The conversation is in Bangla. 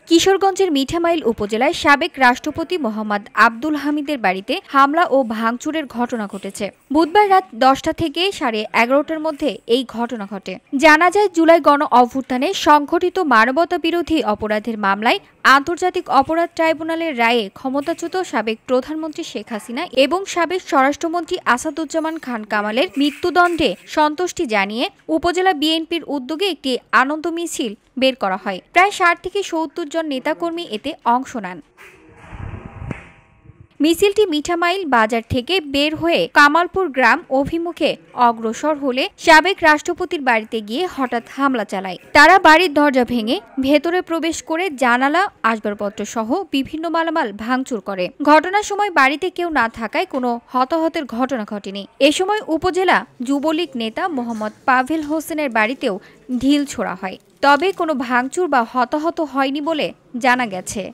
কিশোরগঞ্জের মিঠামাইল উপজেলায় সাবেক রাষ্ট্রপতি মোহাম্মদ আব্দুল হামিদের বাড়িতে হামলা ও ভাঙচুরের ঘটনা ঘটেছে। বুধবার রাত ১০টা থেকে ১১:৩০টার মধ্যে এই ঘটনা ঘটে। জানা যায়, জুলাই গণ অভ্যুত্থানে সংঘটিত মানবতাবিরোধী অপরাধের মামলায় আন্তর্জাতিক অপরাধ ট্রাইব্যুনালের রায়ে ক্ষমতাচ্যুত সাবেক প্রধানমন্ত্রী শেখ হাসিনা এবং সাবেক স্বরাষ্ট্রমন্ত্রী আসাদুজ্জামান খান কামালের মৃত্যুদণ্ডে সন্তুষ্টি জানিয়ে উপজেলা বিএনপির উদ্যোগে একটি আনন্দ মিছিল বের করা হয়। প্রায় ৬০ থেকে ৭০ জন নেতাকর্মী এতে অংশ নেন। মিছিলটি মিঠামাইল বাজার থেকে বের হয়ে কামালপুর গ্রাম অভিমুখে অগ্রসর হলে সাবেক রাষ্ট্রপতির বাড়িতে গিয়ে হঠাৎ হামলা চালায়। তারা বাড়ির দরজা ভেঙে ভেতরে প্রবেশ করে জানালা, আসবাবপত্র সহ বিভিন্ন মালামাল ভাঙচুর করে। ঘটনার সময় বাড়িতে কেউ না থাকায় কোনো হতাহতের ঘটনা ঘটেনি। এ সময় উপজেলা যুবলীগ নেতা মোহাম্মদ পাভেল হোসেনের বাড়িতেও ঢিল ছোড়া হয়। তবে কোনো ভাঙচুর বা হতাহত হয়নি বলে জানা গেছে।